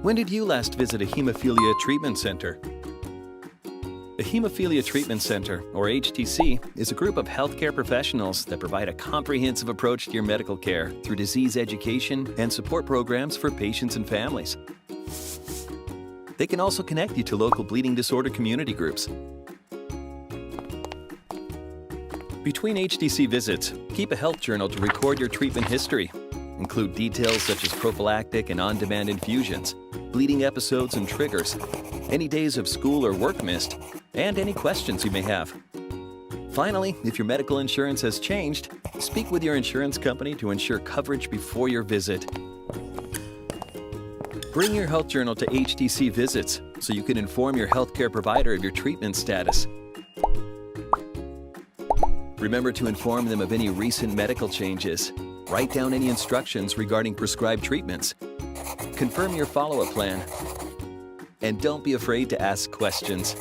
When did you last visit a hemophilia treatment center? A Hemophilia Treatment Center, or HTC, is a group of healthcare professionals that provide a comprehensive approach to your medical care through disease education and support programs for patients and families. They can also connect you to local bleeding disorder community groups. Between HTC visits, keep a health journal to record your treatment history. Include details such as prophylactic and on-demand infusions, bleeding episodes and triggers, any days of school or work missed, and any questions you may have. Finally, if your medical insurance has changed, speak with your insurance company to ensure coverage before your visit. Bring your health journal to HTC visits so you can inform your healthcare provider of your treatment status. Remember to inform them of any recent medical changes. Write down any instructions regarding prescribed treatments. Confirm your follow-up plan. And don't be afraid to ask questions.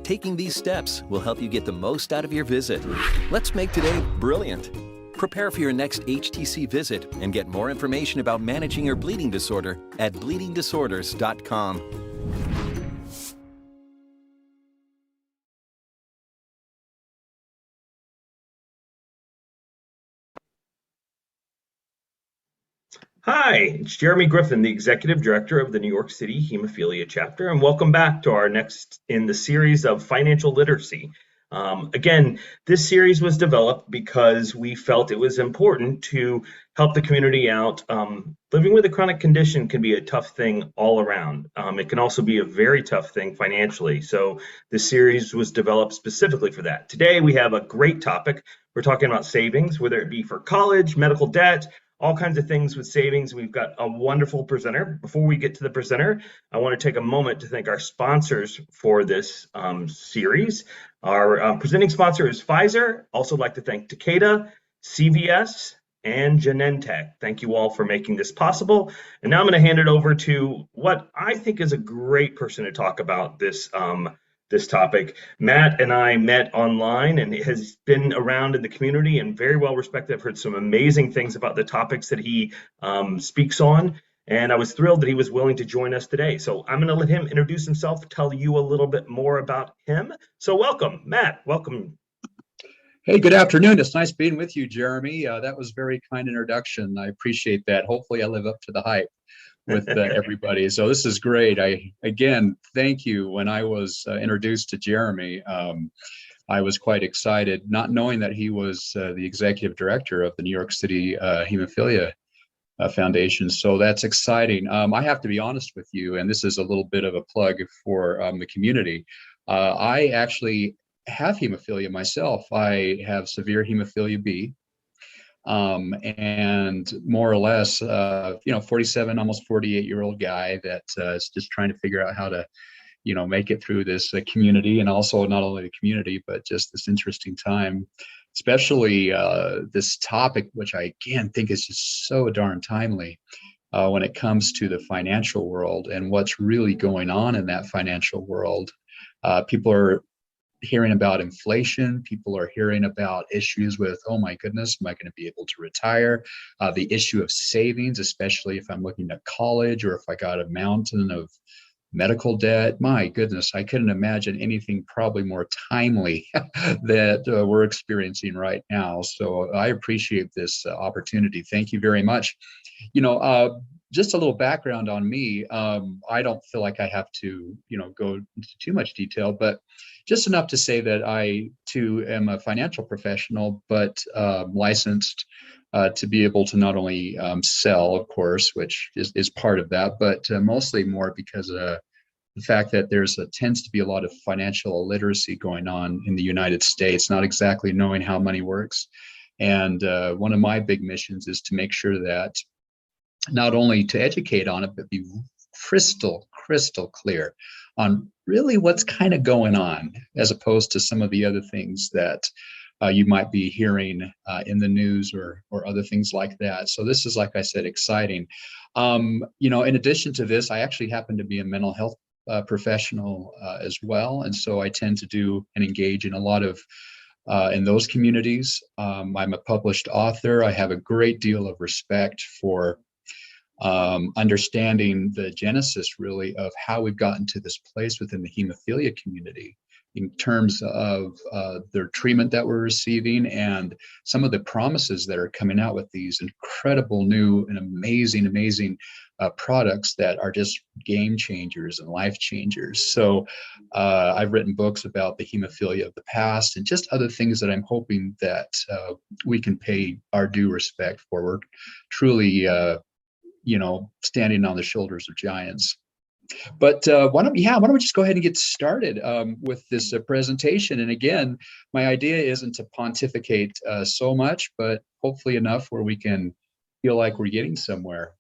Taking these steps will help you get the most out of your visit. Let's make today brilliant. Prepare for your next HTC visit and get more information about managing your bleeding disorder at bleedingdisorders.com. Hi, it's Jeremy Griffin, the Executive Director of the New York City Hemophilia Chapter, and welcome back to our next in the series of financial literacy. Again, this series was developed because we felt it was important to help the community out. Living with a chronic condition can be a tough thing all around. It can also be a very tough thing financially. So this series was developed specifically for that. Today, we have a great topic. We're talking about savings, whether it be for college, medical debt, all kinds of things with savings. We've got a wonderful presenter. Before we get to the presenter, I want to take a moment to thank our sponsors for this series. Our presenting sponsor is Pfizer. Also like to thank Takeda, CVS, and Genentech. Thank you all for making this possible. And now I'm going to hand it over to what I think is a great person to talk about this topic. Matt and I met online and has been around in the community and very well respected. I've heard some amazing things about the topics that he speaks on, and I was thrilled that he was willing to join us today. So I'm going to let him introduce himself, tell you a little bit more about him. So welcome, Matt. Welcome. Hey, good afternoon. It's nice being with you, Jeremy. That was a very kind introduction. I appreciate that. Hopefully I live up to the hype with everybody. So this is great. Again, thank you. When I was introduced to Jeremy, I was quite excited, not knowing that he was the executive director of the New York City Hemophilia Foundation. So that's exciting. I have to be honest with you, and this is a little bit of a plug for the community. I actually have hemophilia myself. I have severe hemophilia B. And more or less, 47, almost 48-year-old guy that is just trying to figure out how to, make it through this community, and also not only the community, but just this interesting time, especially this topic, which I again think is just so darn timely when it comes to the financial world and what's really going on in that financial world. People are hearing about inflation. People are hearing about issues with, oh my goodness, am I going to be able to retire? The issue of savings, especially if I'm looking at college or if I got a mountain of medical debt. My goodness, I couldn't imagine anything probably more timely that we're experiencing right now. So I appreciate this opportunity. Thank you very much. Just a little background on me. I don't feel like I have to, go into too much detail, but just enough to say that I too am a financial professional, but licensed to be able to not only sell, of course, which is part of that, but mostly more because of the fact that tends to be a lot of financial illiteracy going on in the United States, not exactly knowing how money works. And one of my big missions is to make sure that not only to educate on it, but be crystal clear on really what's kind of going on, as opposed to some of the other things that you might be hearing in the news or other things like that. So this is, like I said, exciting. In addition to this, I actually happen to be a mental health professional as well. And so I tend to do and engage in a lot of in those communities. I'm a published author. I have a great deal of respect for understanding the genesis really of how we've gotten to this place within the hemophilia community in terms of their treatment that we're receiving and some of the promises that are coming out with these incredible new and amazing products that are just game changers and life changers. So I've written books about the hemophilia of the past and just other things that I'm hoping that we can pay our due respect for. We're truly standing on the shoulders of giants. But why don't we just go ahead and get started with this presentation? And again, my idea isn't to pontificate so much, but hopefully enough where we can feel like we're getting somewhere.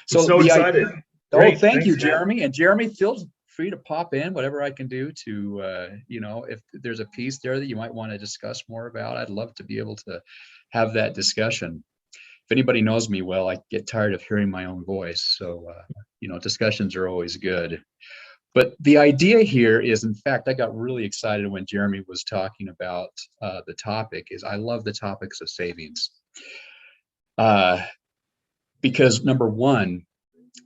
So excited. Great. Thank you, Jeremy. And Jeremy, feel free to pop in, whatever I can do to, if there's a piece there that you might want to discuss more about, I'd love to be able to have that discussion. If anybody knows me well, I get tired of hearing my own voice. So, discussions are always good. But the idea here is, in fact, I got really excited when Jeremy was talking about the topic, is I love the topics of savings. Because number one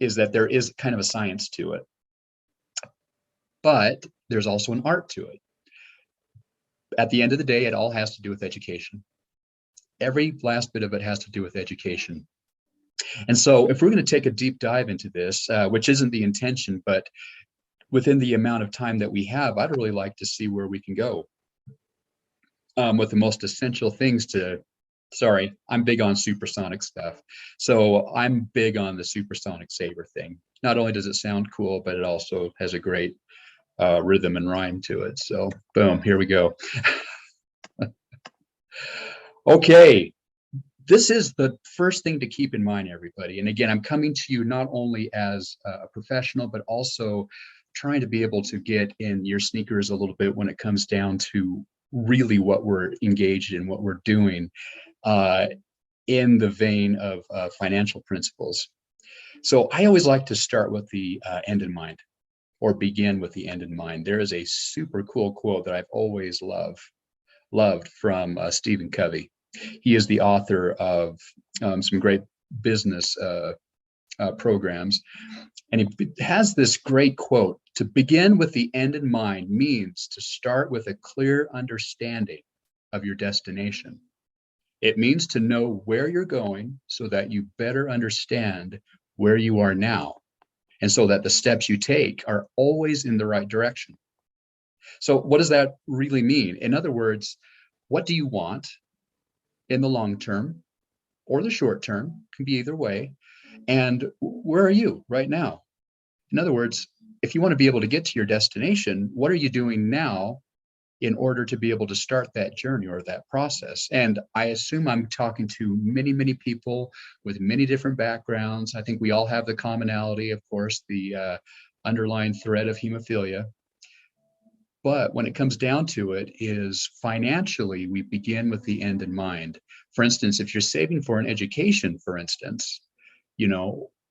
is that there is kind of a science to it, but there's also an art to it. At the end of the day, it all has to do with education. Every last bit of it has to do with education. And so if we're going to take a deep dive into this, which isn't the intention, but within the amount of time that we have, I'd really like to see where we can go with the most essential things I'm big on supersonic stuff. So I'm big on the supersonic saber thing. Not only does it sound cool, but it also has a great rhythm and rhyme to it. So boom, here we go. Okay, this is the first thing to keep in mind, everybody. And again, I'm coming to you not only as a professional, but also trying to be able to get in your sneakers a little bit when it comes down to really what we're engaged in, what we're doing in the vein of financial principles. So I always like to start with the end in mind, or begin with the end in mind. There is a super cool quote that I've always loved from Stephen Covey. He is the author of some great business programs. And he has this great quote: to begin with the end in mind means to start with a clear understanding of your destination. It means to know where you're going so that you better understand where you are now, and so that the steps you take are always in the right direction. So what does that really mean? In other words, what do you want in the long term or the short term? Can be either way. And where are you right now? In other words, if you want to be able to get to your destination, what are you doing now in order to be able to start that journey or that process? And I assume I'm talking to many people with many different backgrounds. I think we all have the commonality, of course, the underlying thread of hemophilia. But when it comes down to it, is financially, we begin with the end in mind. For instance, if you're saving for an education, for instance,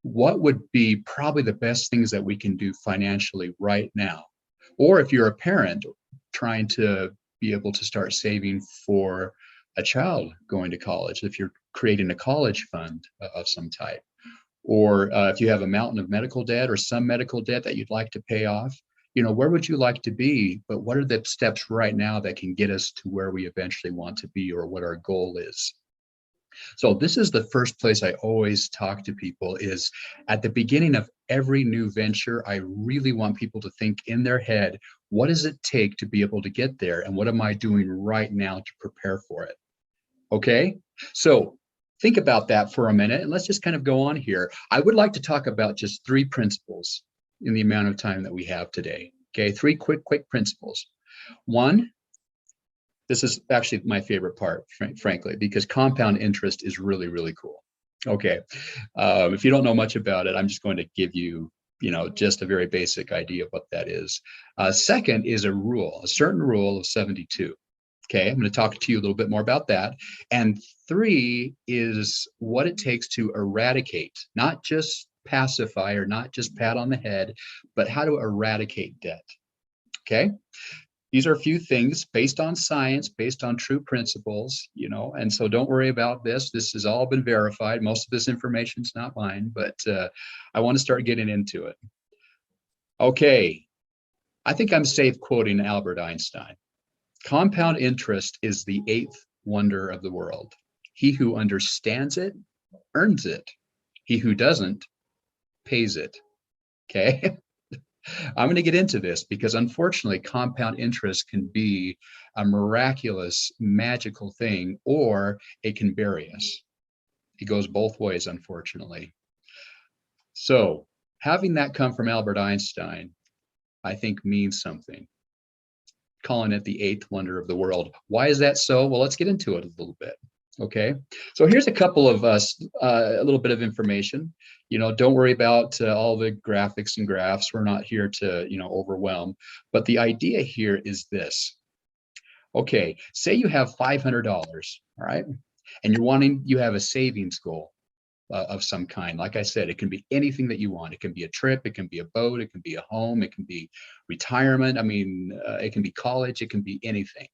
what would be probably the best things that we can do financially right now? Or if you're a parent trying to be able to start saving for a child going to college, if you're creating a college fund of some type, or if you have a mountain of medical debt or some medical debt that you'd like to pay off, where would you like to be? But what are the steps right now that can get us to where we eventually want to be, or what our goal is? So this is the first place I always talk to people, is at the beginning of every new venture. I really want people to think in their head, what does it take to be able to get there? And what am I doing right now to prepare for it? Okay, so think about that for a minute, and let's just kind of go on here. I would like to talk about just 3 principles in the amount of time that we have today. Okay, 3 quick principles. One, this is actually my favorite part, frankly, because compound interest is really cool. Okay, if you don't know much about it, I'm just going to give you, just a very basic idea of what that is. Second is a certain rule of 72. Okay, I'm going to talk to you a little bit more about that. And 3 is what it takes to eradicate, not just pacify or not just pat on the head, but how to eradicate debt. Okay, These are a few things based on science, based on true principles, and so don't worry about this. This has all been verified. Most of this information is not mine, but I want to start getting into it. Okay, I think I'm safe quoting Albert Einstein. Compound interest is the eighth wonder of the world. He who understands it earns it. He who doesn't pays it. Okay. I'm going to get into this because unfortunately, compound interest can be a miraculous, magical thing, or it can bury us. It goes both ways, unfortunately. So having that come from Albert Einstein, I think means something. Calling it the eighth wonder of the world. Why is that so? Well, let's get into it a little bit. Okay, so here's a couple of a little bit of information. Don't worry about all the graphics and graphs. We're not here to, overwhelm. But the idea here is this. Okay, say you have $500, all right, and you have a savings goal of some kind. Like I said, it can be anything that you want. It can be a trip, it can be a boat, it can be a home, it can be retirement. I mean, it can be college, it can be anything.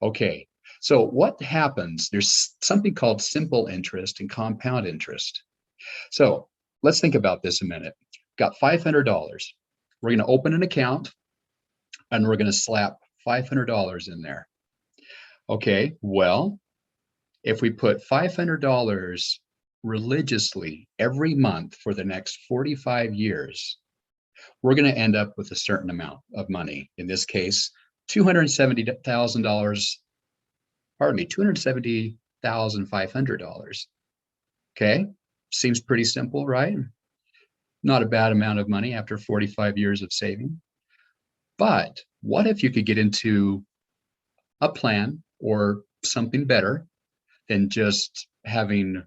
Okay, so what happens? There's something called simple interest and compound interest. So let's think about this a minute. Got $500. We're going to open an account and we're going to slap $500 in there. Okay, well, if we put $500 religiously every month for the next 45 years, we're going to end up with a certain amount of money. In this case, $270,500. Okay, seems pretty simple, right? Not a bad amount of money after 45 years of saving. But what if you could get into a plan or something better than just having,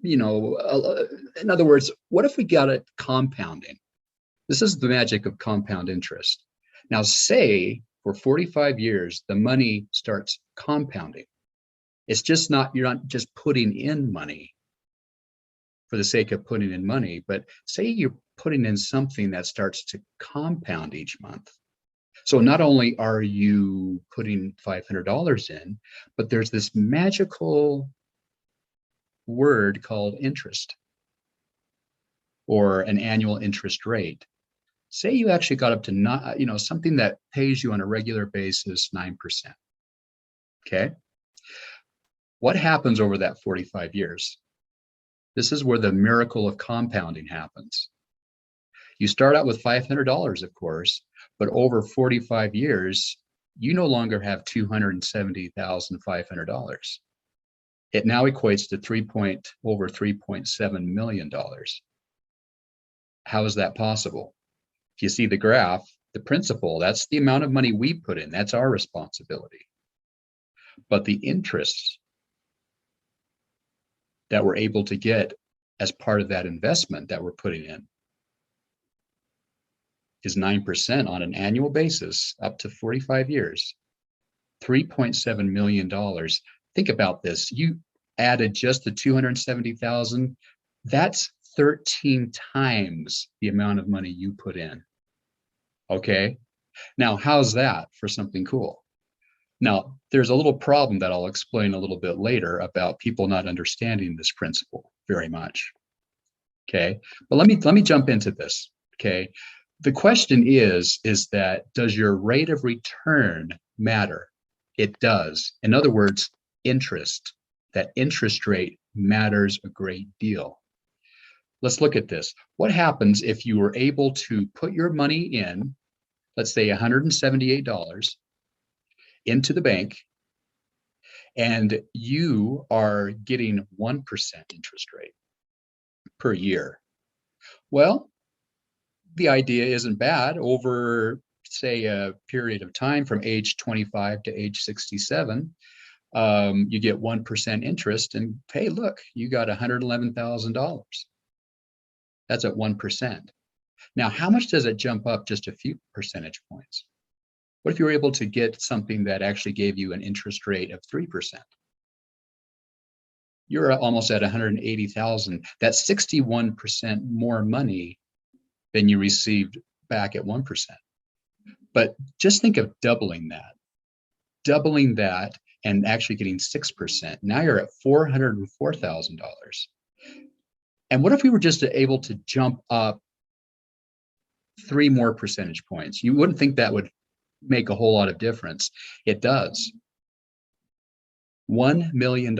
in other words, what if we got it compounding? This is the magic of compound interest. Now, say for 45 years, the money starts compounding. It's just not, you're not just putting in money for the sake of putting in money, but say you're putting in something that starts to compound each month. So not only are you putting $500 in, but there's this magical word called interest or an annual interest rate. Say you actually got up to something that pays you on a regular basis 9%. Okay. What happens over that 45 years? This is where the miracle of compounding happens. You start out with $500, of course, but over 45 years, you no longer have $270,500. It now equates to over $3.7 million. How is that possible? If you see the graph, the principal, that's the amount of money we put in. That's our responsibility. But the interest that we're able to get as part of that investment that we're putting in is 9% on an annual basis up to 45 years, $3.7 million. Think about this. You added just the 270,000. That's 13 times the amount of money you put in. Okay. Now, how's that for something cool? Now, there's a little problem that I'll explain a little bit later about people not understanding this principle very much. Okay. But let me jump into this. Okay. The question is that does your rate of return matter? It does. In other words, interest. That interest rate matters a great deal. Let's look at this. What happens if you were able to put your money in, let's say $178 into the bank, and you are getting 1% interest rate per year? Well, the idea isn't bad. Over, say, a period of time from age 25 to age 67, you get 1% interest, and hey, look, you got $111,000. That's at 1%. Now, how much does it jump up just a few percentage points? What if you were able to get something that actually gave you an interest rate of 3%? You're almost at 180,000. That's 61% more money than you received back at 1%. But just think of doubling that and actually getting 6%. Now you're at $404,000. And what if we were just able to jump up 3 more percentage points? You wouldn't think that would make a whole lot of difference. It does. $1 million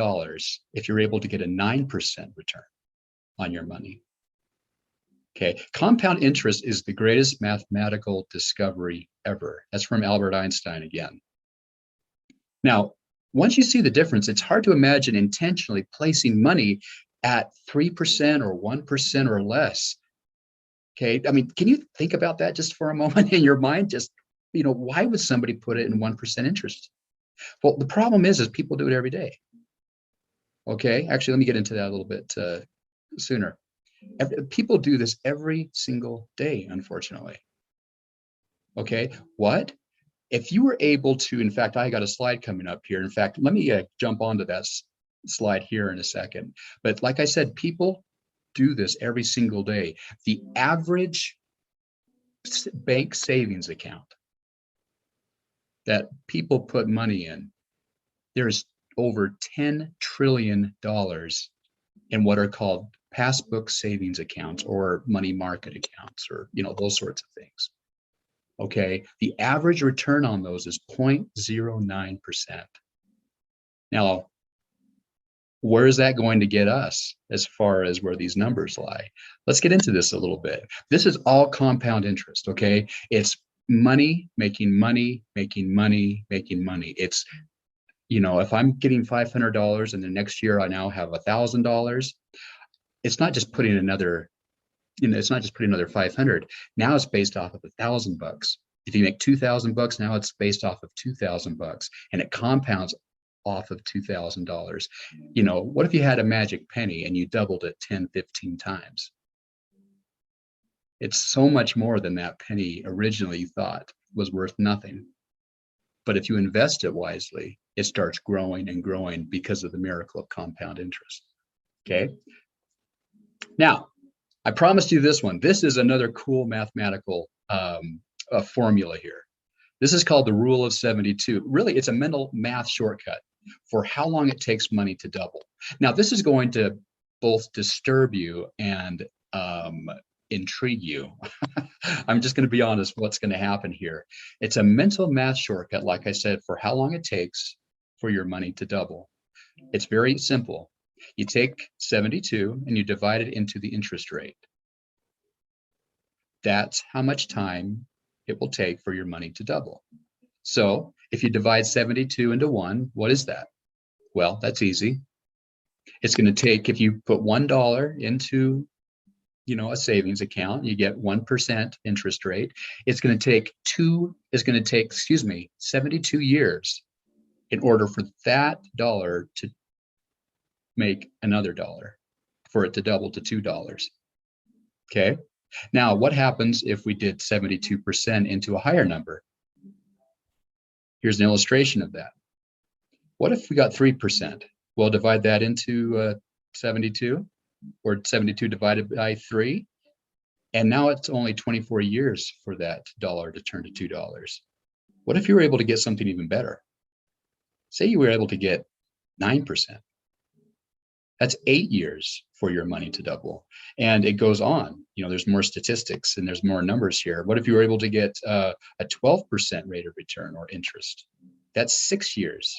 if you're able to get a 9% return on your money. Okay, compound interest is the greatest mathematical discovery ever. That's from Albert Einstein again. Now, once you see the difference, it's hard to imagine intentionally placing money at 3% or 1% or less. Okay, I mean, can you think about that just for a moment in your mind? Just, why would somebody put it in 1% interest? Well, the problem is people do it every day. Okay, actually, let me get into that a little bit sooner. People do this every single day, unfortunately. Okay, what? If you were able to, in fact, I got a slide coming up here. In fact, let me jump onto that slide here in a second. But like I said, people do this every single day. The average bank savings account that people put money in, there's over $10 trillion in what are called passbook savings accounts or money market accounts, or those sorts of things. Okay, the average return on those is 0.09%. Now, where is that going to get us as far as where these numbers lie? Let's get into this a little bit. This is all compound interest, okay? It's money, making money, making money, making money. It's, if I'm getting $500 and the next year I now have $1,000, it's not just putting another, it's not just putting another 500. Now it's based off of $1,000. If you make $2,000, now it's based off of $2,000, and it compounds off of $2,000. What if you had a magic penny and you doubled it 10, 15 times? It's so much more than that penny originally thought was worth nothing. But if you invest it wisely, it starts growing and growing because of the miracle of compound interest. Okay. Now, I promised you this one. This is another cool mathematical formula here. This is called the rule of 72. Really, it's a mental math shortcut for how long it takes money to double. Now, this is going to both disturb you and intrigue you. I'm just going to be honest what's going to happen here. It's a mental math shortcut, like I said, for how long it takes for your money to double. It's very simple. You take 72 and you divide it into the interest rate. That's how much time it will take for your money to double. So if you divide 72 into 1, what is that? Well, that's easy. It's going to take, if you put $1 into a savings account, you get 1% interest rate. It's going to take 72 years in order for that dollar to make another dollar, for it to double to $2. Okay. Now, what happens if we did 72% into a higher number? Here's an illustration of that. What if we got 3%? Well, divide that into 72, or 72 divided by 3. And now it's only 24 years for that dollar to turn to $2. What if you were able to get something even better? Say you were able to get 9%. That's 8 years for your money to double. And it goes on. There's more statistics and there's more numbers here. What if you were able to get a 12% rate of return or interest? That's 6 years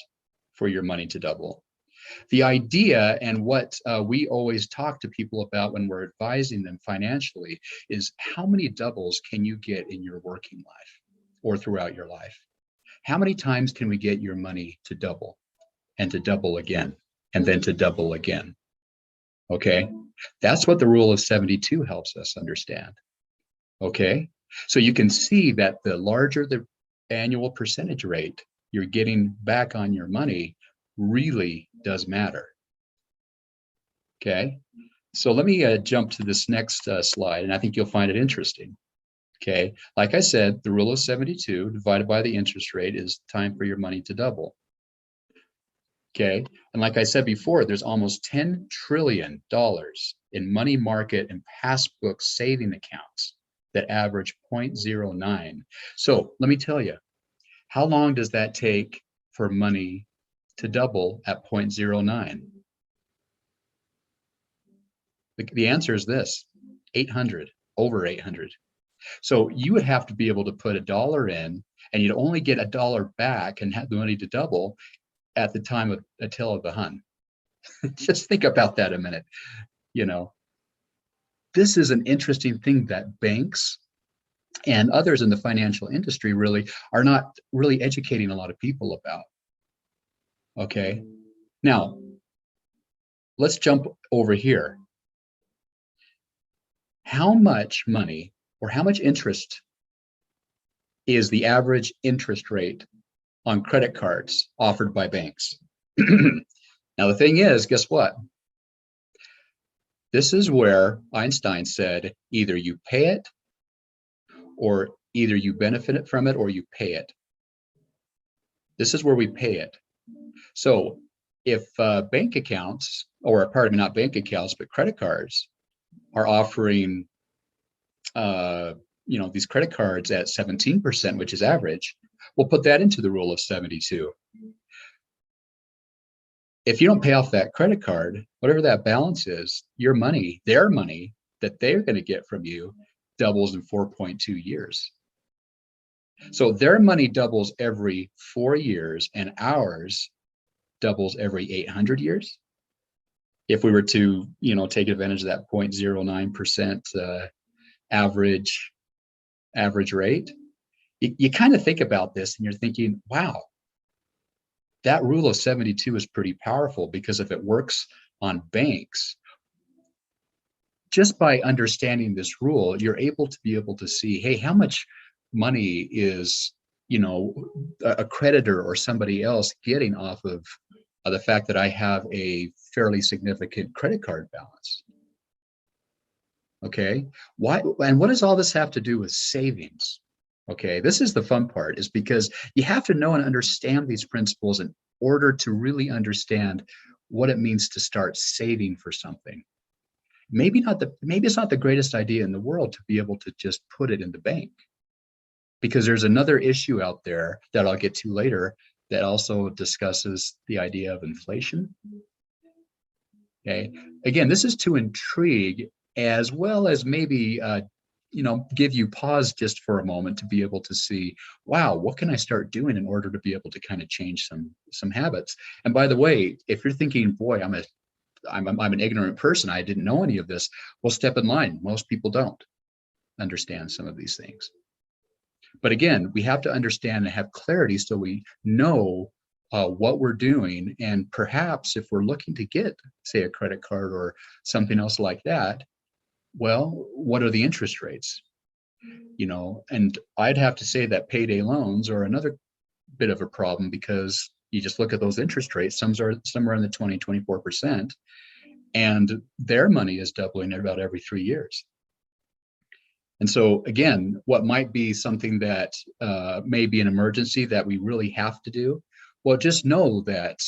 for your money to double. The idea, and what we always talk to people about when we're advising them financially, is how many doubles can you get in your working life or throughout your life? How many times can we get your money to double and to double again and then to double again? Okay, that's what the rule of 72 helps us understand. Okay, so you can see that the larger the annual percentage rate you're getting back on your money really does matter. Okay, so let me jump to this next slide, and I think you'll find it interesting. Okay, like I said, the rule of 72 divided by the interest rate is time for your money to double. Okay, and like I said before, there's almost $10 trillion in money market and passbook saving accounts that average 0.09. So let me tell you, how long does that take for money to double at 0.09? The answer is this: 800, over 800. So you would have to be able to put $1 in, and you'd only get $1 back and have the money to double at the time of a tail of the Hun. Just think about that a minute. You know, this is an interesting thing that banks and others in the financial industry really are not really educating a lot of people about. Okay, now let's jump over here. How much money or how much interest is the average interest rate on credit cards offered by banks? Now, the thing is, guess what? This is where Einstein said, either you pay it, or either you benefit from it, or you pay it. This is where we pay it. So if bank accounts, or pardon me, not bank accounts, but credit cards are offering, these credit cards at 17%, which is average, we'll put that into the rule of 72. If you don't pay off that credit card, whatever that balance is, your money, their money that they're going to get from you doubles in 4.2 years. So their money doubles every 4 years, and ours doubles every 800 years. If we were to, take advantage of that 0.09% average rate, you kind of think about this and you're thinking, wow, that rule of 72 is pretty powerful, because if it works on banks, just by understanding this rule, you're able to see, hey, how much money is, a creditor or somebody else getting off of the fact that I have a fairly significant credit card balance. Okay, why, and what does all this have to do with savings? Okay, this is the fun part, is because you have to know and understand these principles in order to really understand what it means to start saving for something. Maybe it's not the greatest idea in the world to be able to just put it in the bank, because there's another issue out there that I'll get to later that also discusses the idea of inflation. Okay, again, this is to intrigue, as well as maybe give you pause just for a moment to be able to see, wow, what can I start doing in order to be able to kind of change some habits? And by the way, if you're thinking, boy, I'm an ignorant person, I didn't know any of this, well, step in line. Most people don't understand some of these things. But again, we have to understand and have clarity so we know what we're doing. And perhaps if we're looking to get, say, a credit card or something else like that, well, what are the interest rates? And I'd have to say that payday loans are another bit of a problem, because you just look at those interest rates, some are somewhere in the 24%, and their money is doubling about every 3 years. And so again, what might be something that may be an emergency that we really have to do, well, just know that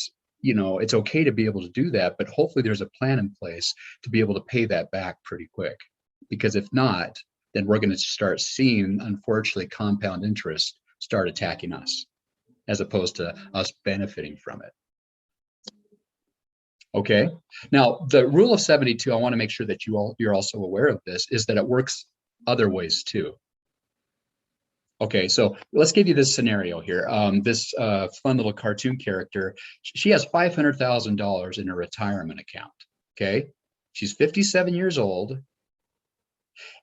it's okay to be able to do that, but hopefully there's a plan in place to be able to pay that back pretty quick. Because if not, then we're going to start seeing, unfortunately, compound interest start attacking us, as opposed to us benefiting from it. Okay, now the rule of 72, I want to make sure that you're also aware of this, is that it works other ways too. Okay, so let's give you this scenario here. This fun little cartoon character, she has $500,000 in her retirement account. Okay, she's 57 years old,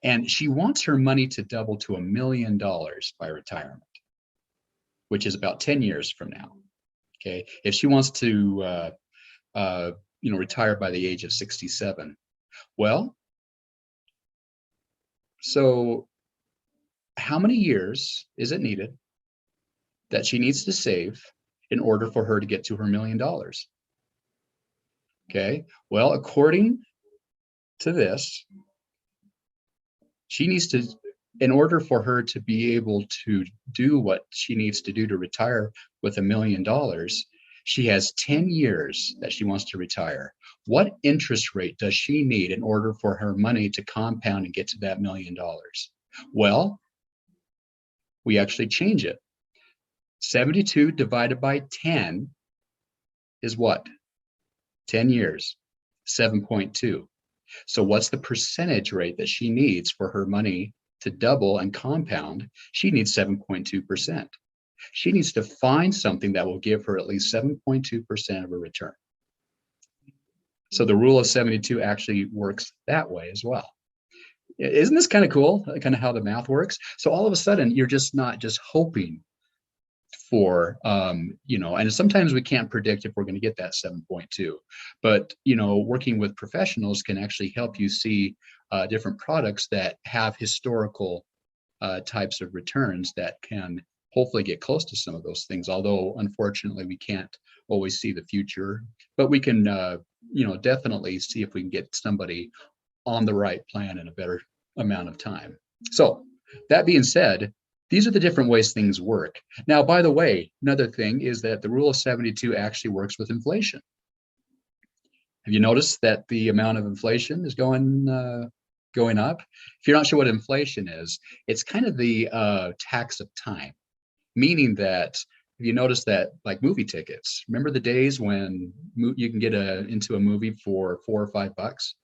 and she wants her money to double to $1 million by retirement, which is about 10 years from now. Okay, if she wants to retire by the age of 67, well, so how many years is it needed that she needs to save in order for her to get to her $1 million? Okay, well, according to this, she needs to, in order for her to be able to do what she needs to do to retire with $1 million, she has 10 years that she wants to retire. What interest rate does she need in order for her money to compound and get to that $1 million? Well, we actually change it. 72 divided by 10 is what? 10 years, 7.2. So what's the percentage rate that she needs for her money to double and compound? She needs 7.2%. She needs to find something that will give her at least 7.2% of a return. So the rule of 72 actually works that way as well. Isn't this kind of cool, kind of how the math works? So all of a sudden, you're just not just hoping for, and sometimes we can't predict if we're going to get that 7.2, but, working with professionals can actually help you see different products that have historical types of returns that can hopefully get close to some of those things. Although, unfortunately, we can't always see the future, but we can, definitely see if we can get somebody on the right plan in a better amount of time. So that being said, these are the different ways things work. Now, by the way, another thing is that the rule of 72 actually works with inflation. Have you noticed that the amount of inflation is going up? If you're not sure what inflation is, it's kind of the tax of time, meaning that if you notice that, like movie tickets, remember the days when you can get into a movie for $4 or $5?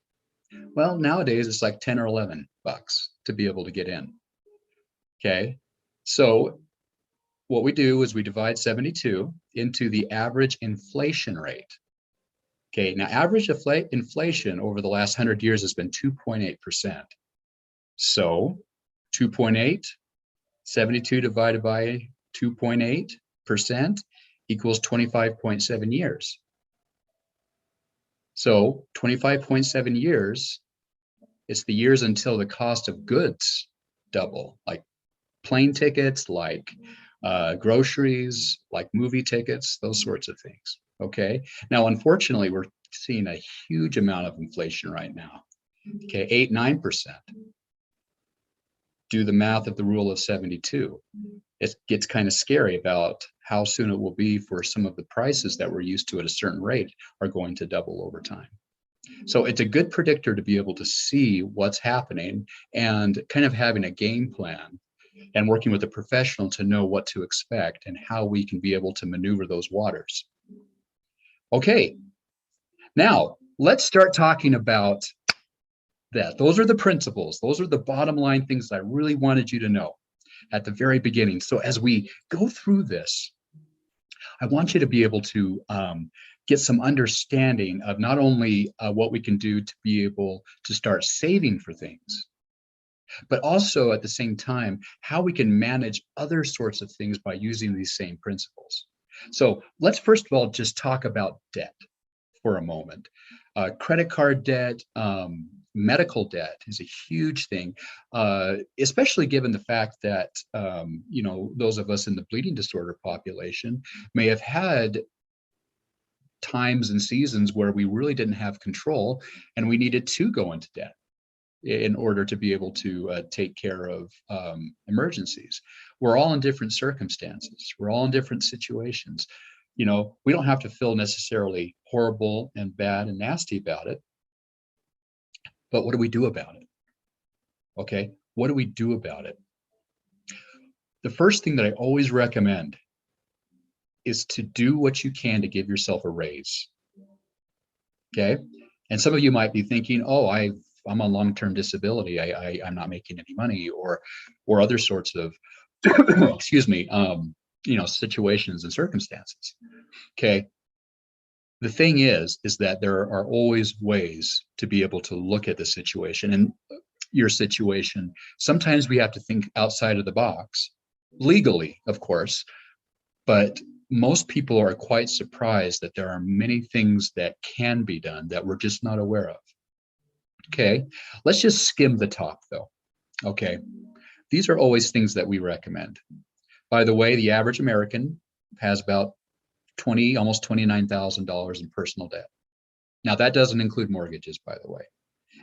Well, nowadays it's like 10 or 11 bucks to be able to get in. Okay, so what we do is we divide 72 into the average inflation rate. Okay, now average inflation over the last 100 years has been 2.8%. So 2.8, 72 divided by 2.8% equals 25.7 years. So 25.7 years, it's the years until the cost of goods double, like plane tickets, like groceries, like movie tickets, those sorts of things. Okay. Now, unfortunately, we're seeing a huge amount of inflation right now. Okay, 8, 9%. Do the math of the rule of 72. It gets kind of scary about how soon it will be for some of the prices that we're used to at a certain rate are going to double over time. So it's a good predictor to be able to see what's happening and kind of having a game plan and working with a professional to know what to expect and how we can be able to maneuver those waters. Okay, now let's start talking about that. Those are the principles. Those are the bottom line things I really wanted you to know at the very beginning. So as we go through this, I want you to be able to get some understanding of not only what we can do to be able to start saving for things, but also at the same time, how we can manage other sorts of things by using these same principles. So let's first of all just talk about debt for a moment. Credit card debt, medical debt is a huge thing, especially given the fact that, those of us in the bleeding disorder population may have had times and seasons where we really didn't have control and we needed to go into debt in order to be able to take care of emergencies. We're all in different circumstances. We're all in different situations. We don't have to feel necessarily horrible and bad and nasty about it. But what do we do about it? Okay, what do we do about it? The first thing that I always recommend is to do what you can to give yourself a raise. Okay, and some of you might be thinking, oh, I'm on long-term disability. I'm not making any money, or other sorts of, excuse me, situations and circumstances. Okay. The thing is that there are always ways to be able to look at the situation and your situation. Sometimes we have to think outside of the box, legally, of course, but most people are quite surprised that there are many things that can be done that we're just not aware of. Okay, let's just skim the top though. Okay, these are always things that we recommend. By the way, the average American has about almost $29,000 in personal debt. Now that doesn't include mortgages, by the way.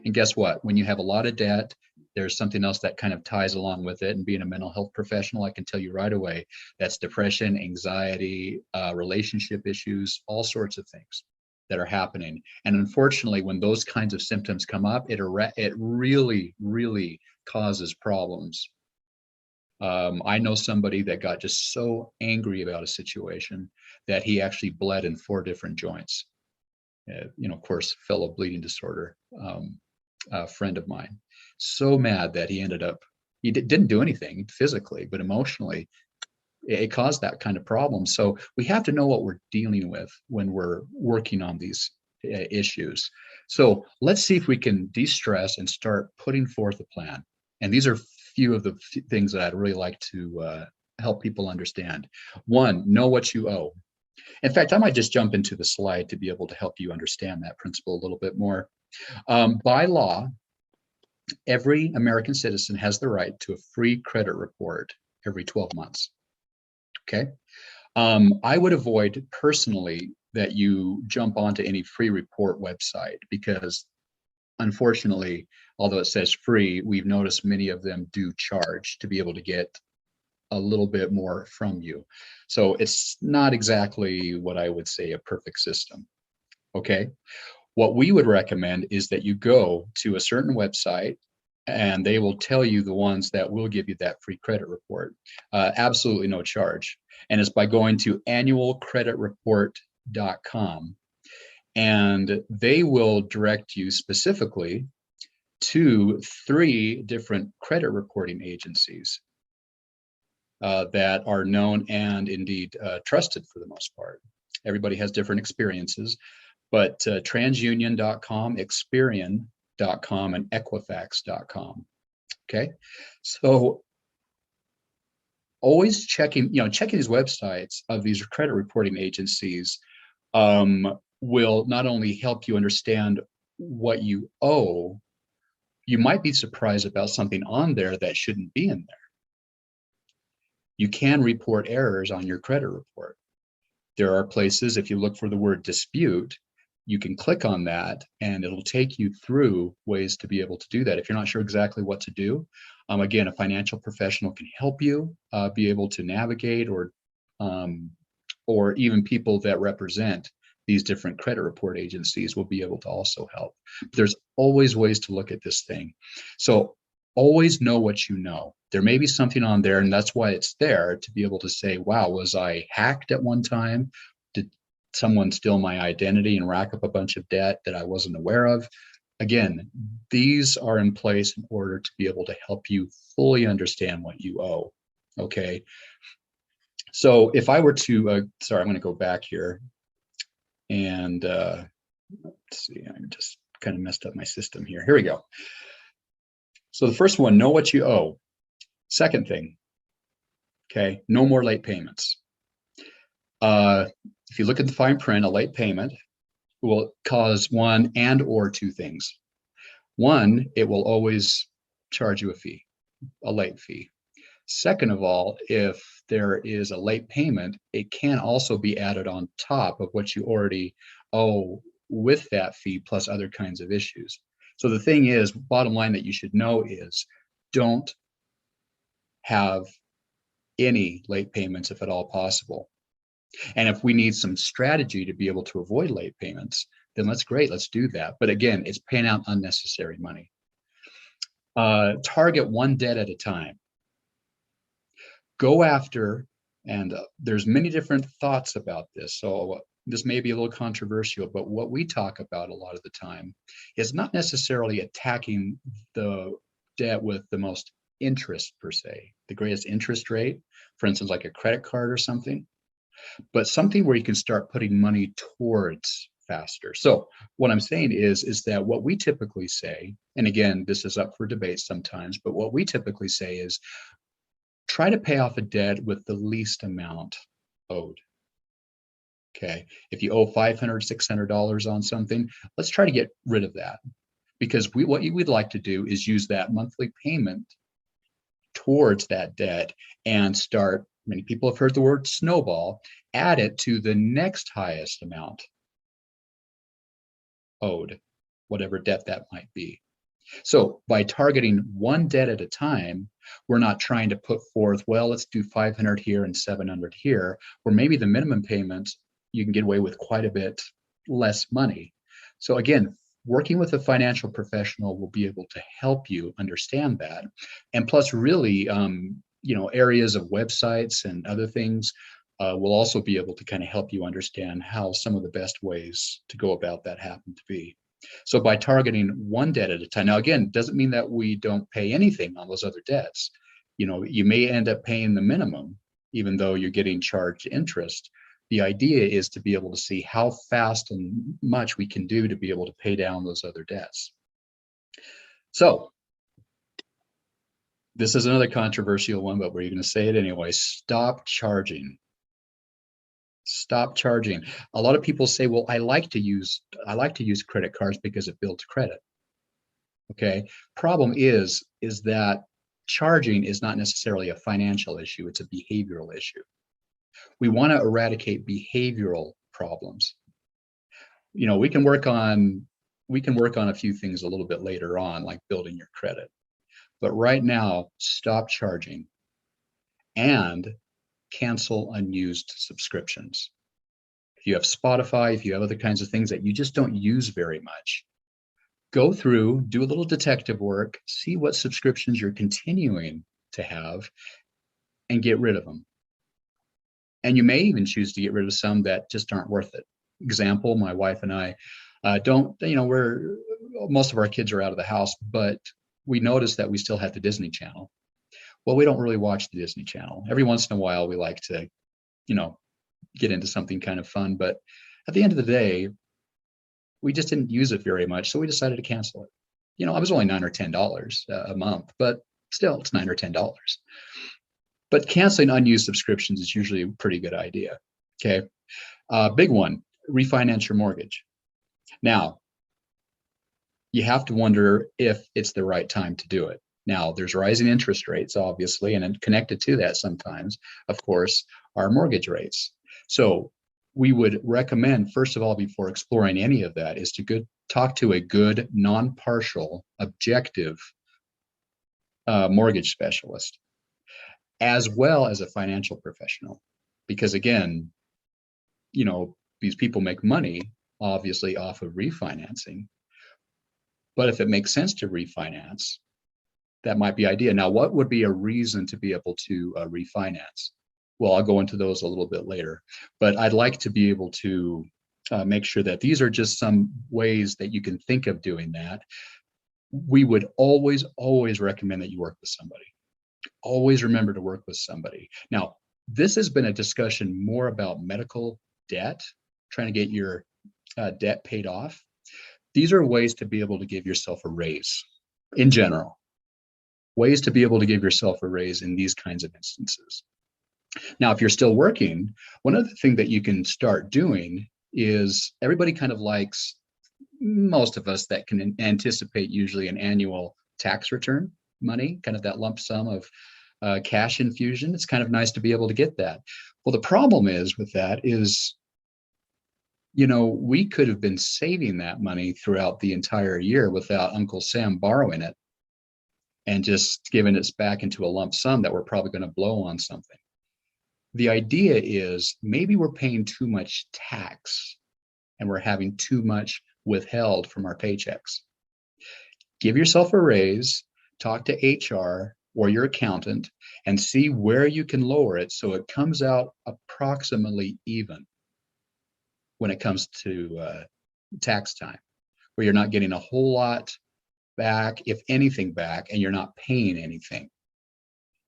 And guess what? When you have a lot of debt, there's something else that kind of ties along with it. And being a mental health professional, I can tell you right away, that's depression, anxiety, relationship issues, all sorts of things. that are happening. And unfortunately, when those kinds of symptoms come up, it really, really causes problems. I know somebody that got just so angry about a situation that he actually bled in 4 different joints. Of course, fellow bleeding disorder friend of mine. So mad that he ended up, he didn't do anything physically, but emotionally, it caused that kind of problem. So we have to know what we're dealing with when we're working on these issues. So let's see if we can de-stress and start putting forth a plan. And these are few of the things that I'd really like to help people understand. 1, know what you owe. In fact, I might just jump into the slide to be able to help you understand that principle a little bit more. By law, every American citizen has the right to a free credit report every 12 months. Okay. I would avoid personally that you jump onto any free report website, because unfortunately, although it says free, we've noticed many of them do charge to be able to get a little bit more from you. So it's not exactly what I would say a perfect system. Okay. What we would recommend is that you go to a certain website and they will tell you the ones that will give you that free credit report. Absolutely no charge. And it's by going to annualcreditreport.com, and they will direct you specifically to 3 different credit reporting agencies that are known and indeed trusted for the most part. Everybody has different experiences, but transunion.com, Experian.com, and Equifax.com. Okay, so always checking these websites of these credit reporting agencies will not only help you understand what you owe, you might be surprised about something on there that shouldn't be in there. You can report errors on your credit report. There are places, if you look for the word dispute, you can click on that and it'll take you through ways to be able to do that. If you're not sure exactly what to do, again, a financial professional can help you be able to navigate, or even people that represent these different credit report agencies will be able to also help. But there's always ways to look at this thing. So always know what you know. There may be something on there, and that's why it's there, to be able to say, wow, was I hacked at one time? Did someone steal my identity and rack up a bunch of debt that I wasn't aware of? Again, these are in place in order to be able to help you fully understand what you owe. Okay. So if I were to, sorry, I'm going to go back here and let's see, I just kind of messed up my system here. Here we go. So the first one, know what you owe. Second thing, okay, no more late payments. If you look at the fine print, a late payment will cause 1 and or 2 things. 1, it will always charge you a fee, a late fee. Second of all, if there is a late payment, it can also be added on top of what you already owe with that fee, plus other kinds of issues. So the thing is, bottom line that you should know is, don't have any late payments if at all possible. And if we need some strategy to be able to avoid late payments, then that's great, let's do that. But again, it's paying out unnecessary money. Target 1 debt at a time. Go after, and there's many different thoughts about this, so this may be a little controversial, but what we talk about a lot of the time is not necessarily attacking the debt with the most interest per se, the greatest interest rate, for instance, like a credit card or something, but something where you can start putting money towards faster. So what I'm saying is that what we typically say, and again, this is up for debate sometimes, but what we typically say is try to pay off a debt with the least amount owed. Okay, if you owe $500, $600 on something, let's try to get rid of that, because what you would like to do is use that monthly payment towards that debt and start, many people have heard the word snowball, add it to the next highest amount owed, whatever debt that might be. So by targeting 1 debt at a time, we're not trying to put forth, well, let's do 500 here and 700 here, or maybe the minimum payments, you can get away with quite a bit less money. So again, working with a financial professional will be able to help you understand that. And plus, really, areas of websites and other things will also be able to kind of help you understand how some of the best ways to go about that happen to be. So by targeting one debt at a time, now again, doesn't mean that we don't pay anything on those other debts. You may end up paying the minimum, even though you're getting charged interest. The idea is to be able to see how fast and much we can do to be able to pay down those other debts. So this is another controversial one, but we're going to say it anyway. Stop charging. Stop charging. A lot of people say, well, I like to use credit cards because it builds credit. Okay. Problem is that charging is not necessarily a financial issue. It's a behavioral issue. We want to eradicate behavioral problems. We can work on a few things a little bit later on, like building your credit. But right now, stop charging and cancel unused subscriptions. If you have Spotify, if you have other kinds of things that you just don't use very much, go through, do a little detective work, see what subscriptions you're continuing to have, and get rid of them. And you may even choose to get rid of some that just aren't worth it. Example, my wife and I most of our kids are out of the house, but we noticed that we still have the Disney Channel. Well, we don't really watch the Disney Channel. Every once in a while, we like to, get into something kind of fun. But at the end of the day, we just didn't use it very much. So we decided to cancel it. It was only $9 or $10 a month, but still it's $9 or $10. But canceling unused subscriptions is usually a pretty good idea. Okay. Big one, refinance your mortgage. Now, you have to wonder if it's the right time to do it. Now, there's rising interest rates, obviously, and then connected to that sometimes, of course, are mortgage rates. So we would recommend, first of all, before exploring any of that, is to talk to a good, non-partial, objective mortgage specialist, as well as a financial professional. Because again, these people make money, obviously, off of refinancing. But if it makes sense to refinance, that might be idea. Now, what would be a reason to be able to refinance? Well, I'll go into those a little bit later, but I'd like to be able to make sure that these are just some ways that you can think of doing that. We would always recommend that you work with somebody. Always remember to work with somebody. Now, this has been a discussion more about medical debt, trying to get your debt paid off. These are ways to be able to give yourself a raise in general. Ways to be able to give yourself a raise in these kinds of instances. Now, if you're still working, one other thing that you can start doing is everybody kind of likes, most of us that can anticipate usually an annual tax return money, kind of that lump sum of cash infusion. It's kind of nice to be able to get that. Well, the problem is with that is, we could have been saving that money throughout the entire year without Uncle Sam borrowing it and just giving it back into a lump sum that we're probably going to blow on something. The idea is maybe we're paying too much tax and we're having too much withheld from our paychecks. Give yourself a raise, talk to HR or your accountant, and see where you can lower it so it comes out approximately even when it comes to tax time, where you're not getting a whole lot back, if anything back, and you're not paying anything.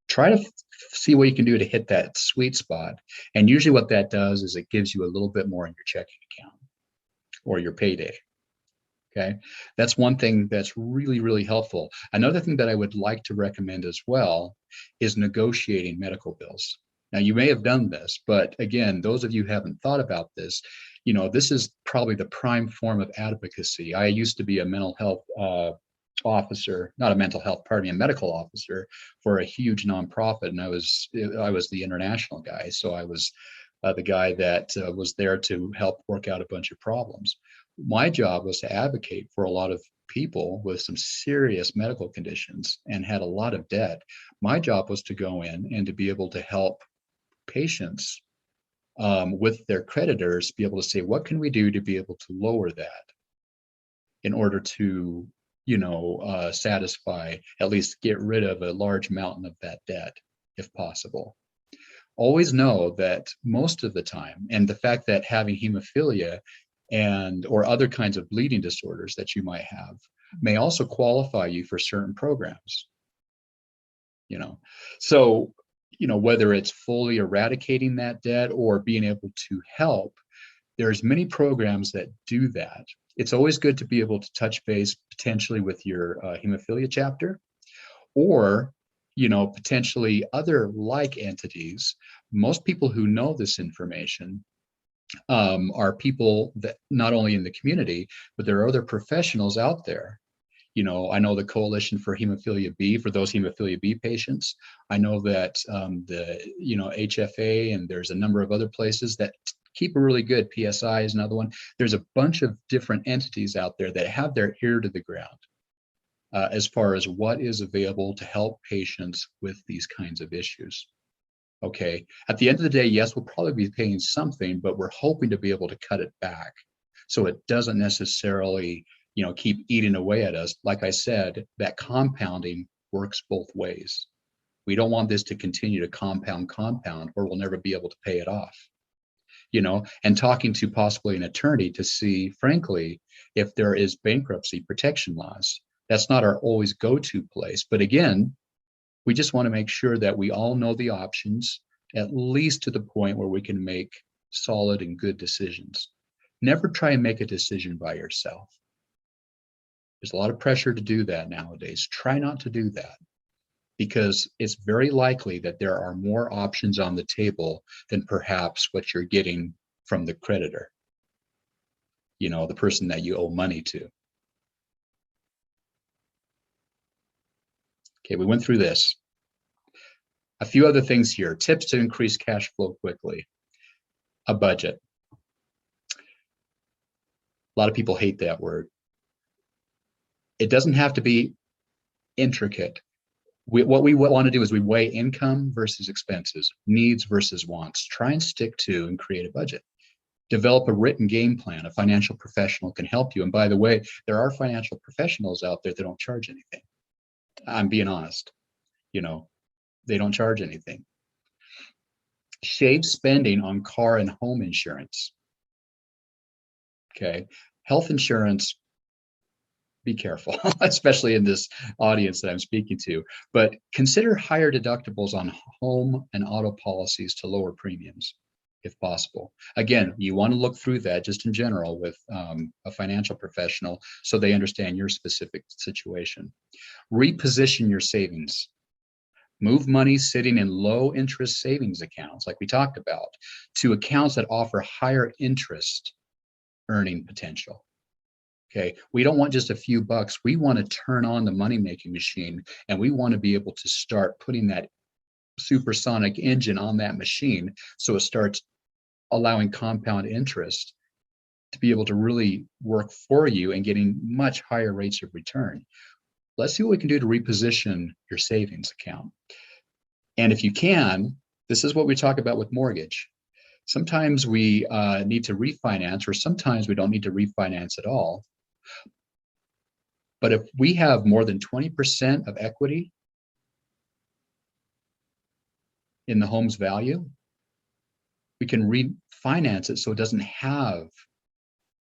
Try to see what you can do to hit that sweet spot. And usually what that does is it gives you a little bit more in your checking account or your payday. Okay, that's one thing that's really, really helpful. Another thing that I would like to recommend as well is negotiating medical bills. Now, you may have done this, but again, those of you who haven't thought about this, this is probably the prime form of advocacy. I used to be a mental health officer, not a mental health, pardon me, a medical officer for a huge nonprofit, and I was the international guy. So I was the guy that was there to help work out a bunch of problems. My job was to advocate for a lot of people with some serious medical conditions and had a lot of debt. My job was to go in and to be able to help patients with their creditors, be able to say, what can we do to be able to lower that in order to, satisfy, at least get rid of a large mountain of that debt, if possible. Always know that most of the time, and the fact that having hemophilia or other kinds of bleeding disorders that you might have may also qualify you for certain programs. So whether it's fully eradicating that debt or being able to help, there's many programs that do that. It's always good to be able to touch base potentially with your hemophilia chapter, or potentially other like entities. Most people who know this information are people that not only in the community, but there are other professionals out there. I know the Coalition for Hemophilia B, for those hemophilia B patients. I know that the HFA, and there's a number of other places that keep a really good. PSI is another one. There's a bunch of different entities out there that have their ear to the ground as far as what is available to help patients with these kinds of issues. Okay, at the end of the day, yes, we'll probably be paying something, but we're hoping to be able to cut it back so it doesn't necessarily keep eating away at us. Like I said, that compounding works both ways. We don't want this to continue to compound, or we'll never be able to pay it off. And talking to possibly an attorney to see, frankly, if there is bankruptcy protection laws. That's not our always go-to place. But again, we just want to make sure that we all know the options, at least to the point where we can make solid and good decisions. Never try and make a decision by yourself. There's a lot of pressure to do that nowadays. Try not to do that, because it's very likely that there are more options on the table than perhaps what you're getting from the creditor, the person that you owe money to. Okay, we went through this. A few other things here. Tips to increase cash flow quickly. A budget. A lot of people hate that word. It doesn't have to be intricate. What we want to do is we weigh income versus expenses, needs versus wants. Try and stick to and create a budget. Develop a written game plan. A financial professional can help you. And by the way, there are financial professionals out there that don't charge anything. I'm being honest. They don't charge anything. Shave spending on car and home insurance. Okay. Health insurance, be careful, especially in this audience that I'm speaking to. But consider higher deductibles on home and auto policies to lower premiums, if possible. Again, you want to look through that just in general with a financial professional so they understand your specific situation. Reposition your savings. Move money sitting in low interest savings accounts, like we talked about, to accounts that offer higher interest earning potential. Okay, we don't want just a few bucks. We want to turn on the money-making machine, and we want to be able to start putting that supersonic engine on that machine so it starts allowing compound interest to be able to really work for you and getting much higher rates of return. Let's see what we can do to reposition your savings account. And if you can, this is what we talk about with mortgage. Sometimes we need to refinance, or sometimes we don't need to refinance at all. But if we have more than 20% of equity in the home's value, we can refinance it so it doesn't have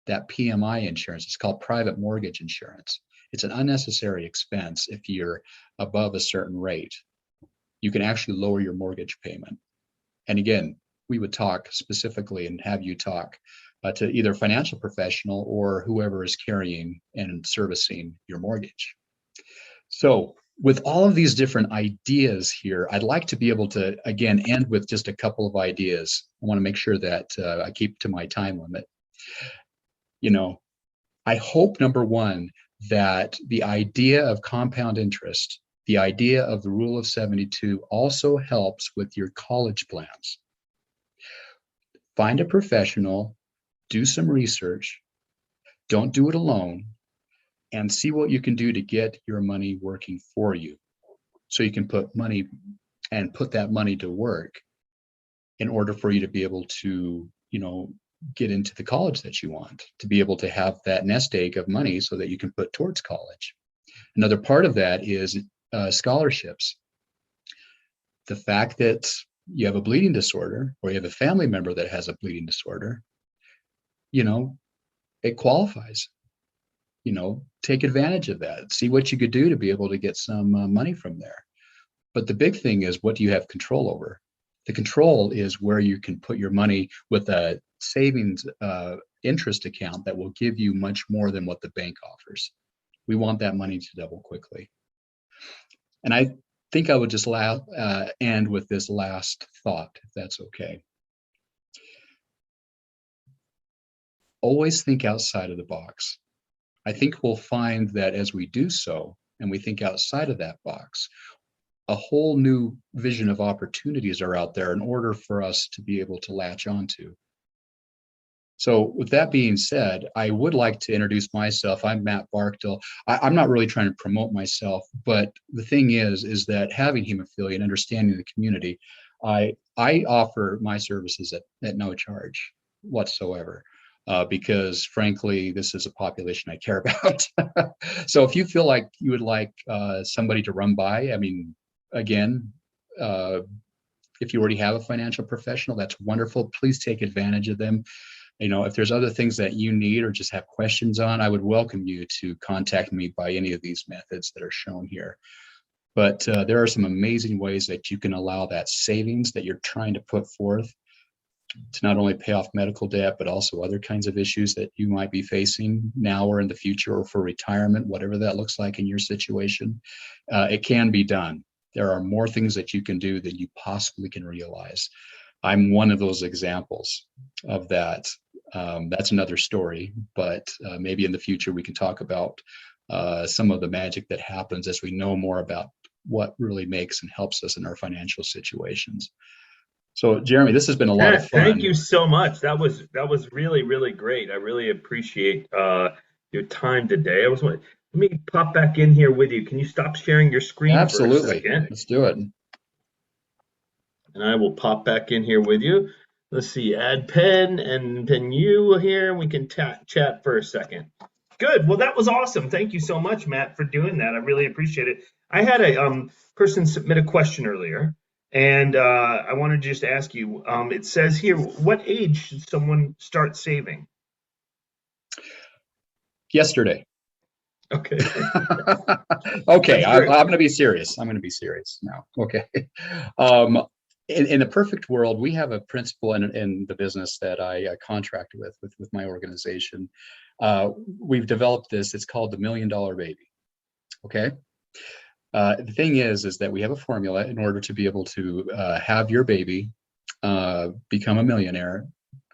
that PMI insurance. It's called private mortgage insurance. It's an unnecessary expense if you're above a certain rate. You can actually lower your mortgage payment. And again, we would talk specifically and have you talk to either a financial professional or whoever is carrying and servicing your mortgage. So with all of these different ideas here, I'd like to be able to, again, end with just a couple of ideas. I want to make sure that I keep to my time limit. I hope, number one, that the idea of compound interest, the idea of the rule of 72 also helps with your college plans. Find a professional, do some research, don't do it alone, and see what you can do to get your money working for you. So you can put that money to work in order for you to be able to, get into the college that you want, to be able to have that nest egg of money so that you can put towards college. Another part of that is scholarships. The fact that you have a bleeding disorder or you have a family member that has a bleeding disorder, it qualifies. Take advantage of that. See what you could do to be able to get some money from there. But the big thing is, what do you have control over? The control is where you can put your money with a savings interest account that will give you much more than what the bank offers. We want that money to double quickly. And I think I would just end with this last thought, if that's okay. Always think outside of the box. I think we'll find that as we do so, and we think outside of that box, a whole new vision of opportunities are out there in order for us to be able to latch onto. So with that being said, I would like to introduce myself. I'm Matt Barkdull. I'm not really trying to promote myself, but the thing is that having hemophilia and understanding the community, I offer my services at no charge whatsoever. Because frankly, this is a population I care about. So if you feel like you would like somebody to run by, again, if you already have a financial professional, that's wonderful. Please take advantage of them. If there's other things that you need or just have questions on, I would welcome you to contact me by any of these methods that are shown here. But there are some amazing ways that you can allow that savings that you're trying to put forth to not only pay off medical debt, but also other kinds of issues that you might be facing now or in the future, or for retirement, whatever that looks like in your situation. It can be done. There are more things that you can do than you possibly can realize. I'm one of those examples of that. That's another story, but maybe in the future we can talk about some of the magic that happens as we know more about what really makes and helps us in our financial situations. So, Jeremy, this has been a lot of fun. Thank you so much. That was really, really great. I really appreciate your time today. Let me pop back in here with you. Can you stop sharing your screen Absolutely. for a second? Let's do it. And I will pop back in here with you. Let's see, add pen and pin you here. We can chat for a second. Good. Well, that was awesome. Thank you so much, Matt, for doing that. I really appreciate it. I had a person submit a question earlier, and I wanted to just ask you. It says here, what age should someone start saving? Yesterday. Okay. Okay, I'm going to be serious. I'm going to be serious now. Okay. In the perfect world, we have a principle in the business that I contract with my organization. We've developed this. It's called the $1 Million Baby. Okay. The thing is that we have a formula in order to be able to have your baby become a millionaire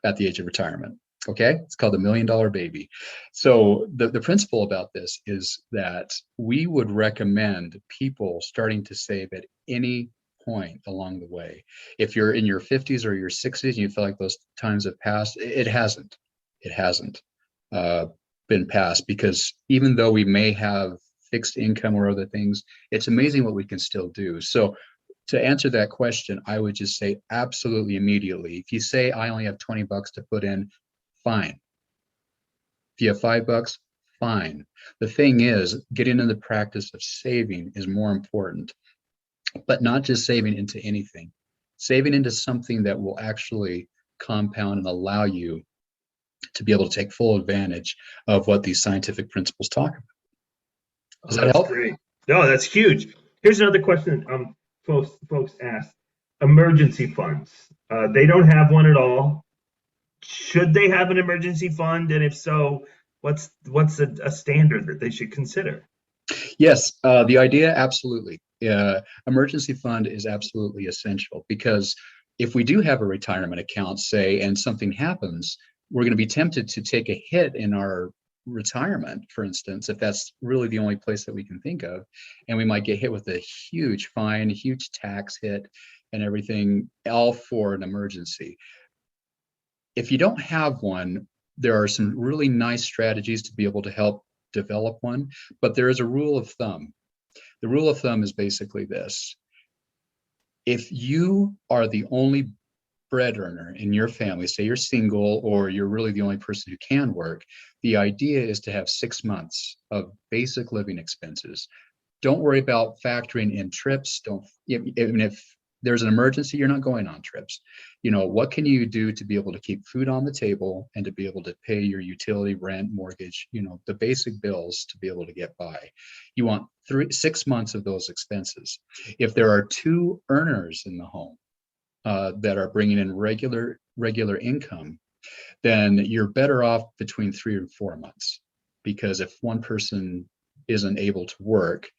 at the age of retirement. Okay, it's called the $1 Million Baby. So the principle about this is that we would recommend people starting to save at any point along the way. If you're in your 50s or your 60s and you feel like those times have passed, it hasn't. It hasn't been passed, because even though we may have fixed income or other things, it's amazing what we can still do. So to answer that question, I would just say absolutely immediately. If you say I only have $20 to put in, fine. If you have $5, fine. The thing is, getting in the practice of saving is more important, but not just saving into anything. Saving into something that will actually compound and allow you to be able to take full advantage of what these scientific principles talk about. Does that help? Great. No, that's huge. Here's another question. Folks asked: emergency funds. They don't have one at all. Should they have an emergency fund, and if so, what's a standard that they should consider? Yes, the idea, absolutely. Emergency fund is absolutely essential, because if we do have a retirement account, say, and something happens, we're going to be tempted to take a hit in our retirement, for instance, if that's really the only place that we can think of, and we might get hit with a huge fine, a huge tax hit, and everything, all for an emergency. If you don't have one, there are some really nice strategies to be able to help develop one, but there is a rule of thumb. The rule of thumb is basically this: if you are the only bread earner in your family, say you're single or you're really the only person who can work, the idea is to have 6 months of basic living expenses. Don't worry about factoring in trips. Don't, even if there's an emergency, you're not going on trips. What can you do to be able to keep food on the table and to be able to pay your utility, rent, mortgage, the basic bills to be able to get by? You want 6 months of those expenses. If there are two earners in the home that are bringing in regular income, then you're better off between 3 and 4 months. Because if one person isn't able to work,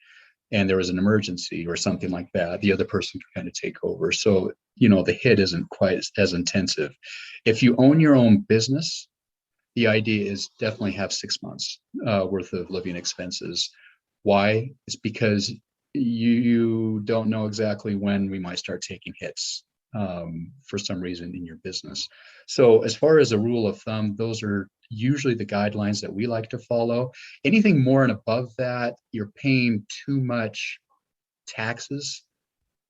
and there was an emergency or something like that, the other person can kind of take over. So, the hit isn't quite as intensive. If you own your own business, the idea is definitely have 6 months worth of living expenses. Why? It's because you don't know exactly when we might start taking hits for some reason in your business. So as far as a rule of thumb, those are usually the guidelines that we like to follow. Anything more and above that, you're paying too much taxes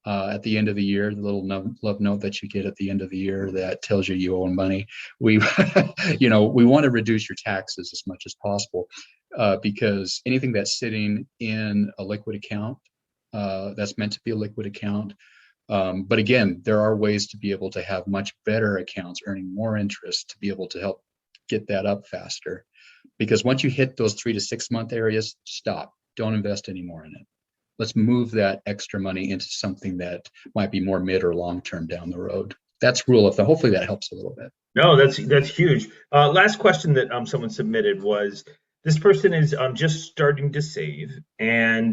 at the end of the year. The little love note that you get at the end of the year that tells you owe money. We, we want to reduce your taxes as much as possible because anything that's sitting in a liquid account, that's meant to be a liquid account. But again, there are ways to be able to have much better accounts earning more interest to be able to help get that up faster. Because once you hit those 3 to 6 month areas, stop. Don't invest anymore in it. Let's move that extra money into something that might be more mid or long term down the road. That's rule of thumb. Hopefully that helps a little bit. No, that's huge. Last question that someone submitted was, this person is just starting to save, and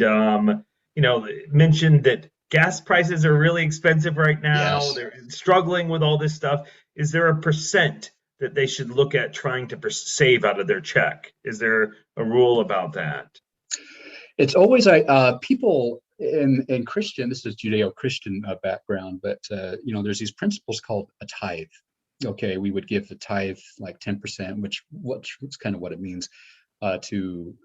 mentioned that gas prices are really expensive right now. Yes. They're struggling with all this stuff. Is there a percent that they should look at trying to save out of their check? Is there a rule about that? It's always people in Christian, this is Judeo-Christian background, but there's these principles called a tithe. Okay, we would give the tithe like 10%, which kind of what it means to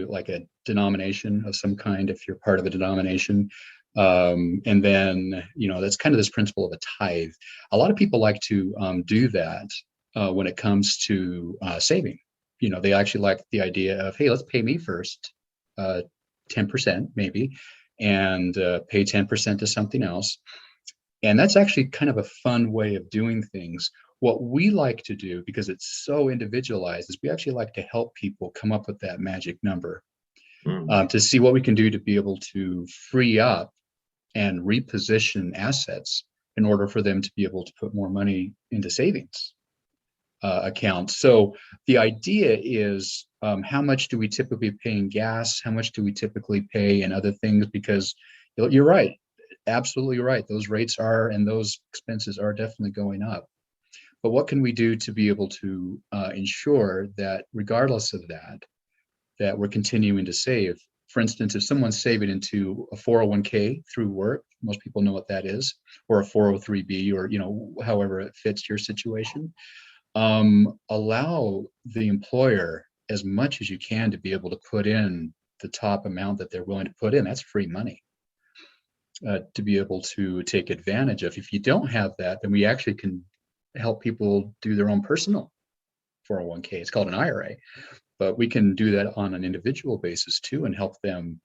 like a denomination of some kind if you're part of a denomination. And then that's kind of this principle of a tithe. A lot of people like to do that when it comes to saving. They actually like the idea of, hey, let's pay me first, 10% maybe, and pay 10% to something else. And that's actually kind of a fun way of doing things. What we like to do, because it's so individualized, is we actually like to help people come up with that magic number to see what we can do to be able to free up and reposition assets in order for them to be able to put more money into savings accounts. So the idea is, how much do we typically pay in gas? How much do we typically pay in other things? Because you're right, absolutely right. Those rates are, and those expenses are definitely going up. But what can we do to be able to ensure that regardless of that we're continuing to save? For instance, if someone's saving into a 401k through work, most people know what that is, or a 403b, or however it fits your situation. Allow the employer as much as you can to be able to put in the top amount that they're willing to put in. That's free money to be able to take advantage of. If you don't have that, then we actually can help people do their own personal 401k. It's called an IRA, but we can do that on an individual basis too and help them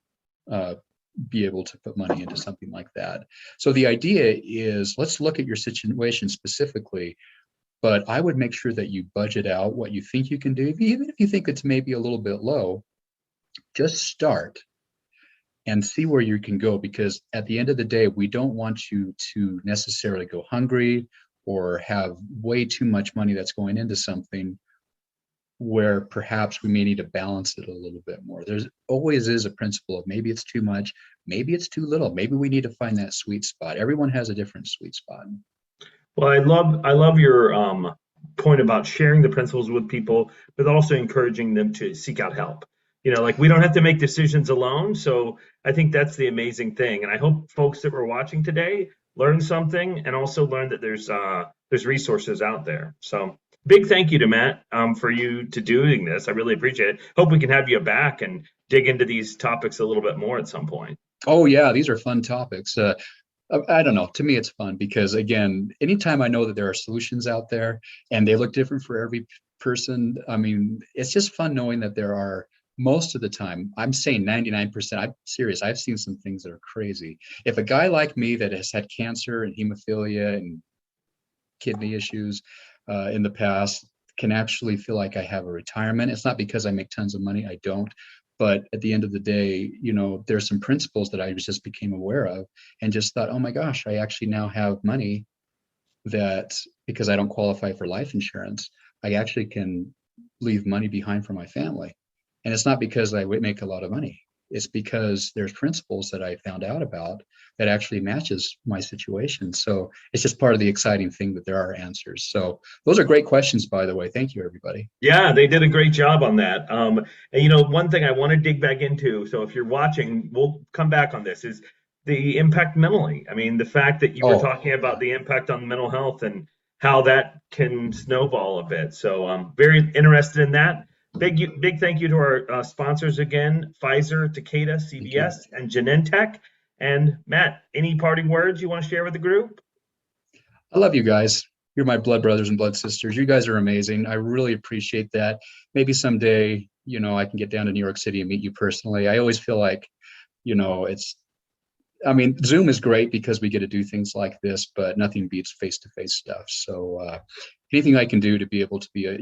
be able to put money into something like that. So the idea is, let's look at your situation specifically, but I would make sure that you budget out what you think you can do. Even if you think it's maybe a little bit low, just start and see where you can go, because at the end of the day, we don't want you to necessarily go hungry or have way too much money that's going into something where perhaps we may need to balance it a little bit more. There's always is a principle of maybe it's too much, maybe it's too little, maybe we need to find that sweet spot. Everyone has a different sweet spot. Well, I love your point about sharing the principles with people, but also encouraging them to seek out help. Like, we don't have to make decisions alone. So I think that's the amazing thing. And I hope folks that were watching today learn something, and also learn that there's resources out there. So big thank you to Matt for you to doing this. I really appreciate it. Hope we can have you back and dig into these topics a little bit more at some point. Oh yeah, these are fun topics. I don't know. To me, it's fun because, again, anytime I know that there are solutions out there and they look different for every person, I mean, it's just fun knowing that there are, most of the time, I'm saying 99%. I'm serious. I've seen some things that are crazy. If a guy like me that has had cancer and hemophilia and kidney issues in the past can actually feel like I have a retirement. It's not because I make tons of money. I don't. But at the end of the day, there's some principles that I just became aware of and just thought, oh my gosh, I actually now have money that, because I don't qualify for life insurance, I actually can leave money behind for my family. And it's not because I would make a lot of money. It's because there's principles that I found out about that actually matches my situation. So it's just part of the exciting thing that there are answers. So those are great questions, by the way. Thank you, everybody. Yeah, they did a great job on that. And one thing I want to dig back into, so if you're watching, we'll come back on this, is the impact mentally. I mean, the fact that you were Oh, talking about yeah. the impact on mental health and how that can snowball a bit. So I'm very interested in that. Big thank you to our sponsors again, Pfizer, Takeda, Thank you. CVS, and Genentech. And Matt, any parting words you want to share with the group? I love you guys. You're my blood brothers and blood sisters. You guys are amazing. I really appreciate that. Maybe someday, I can get down to New York City and meet you personally. I always feel like, it's, I mean, Zoom is great because we get to do things like this, but nothing beats face-to-face stuff. So anything I can do to be able to be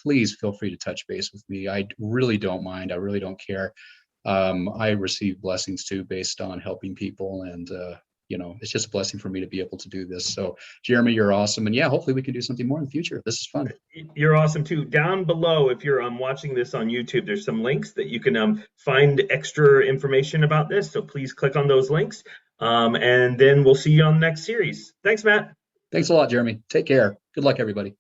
please feel free to touch base with me. I really don't mind. I really don't care. I receive blessings too based on helping people, and it's just a blessing for me to be able to do this. So Jeremy, you're awesome, and yeah, hopefully we can do something more in the future. This is fun. You're awesome too. Down below, if you're watching this on YouTube, there's some links that you can find extra information about this. So please click on those links. And then we'll see you on the next series. Thanks, Matt. Thanks a lot, Jeremy. Take care. Good luck, everybody.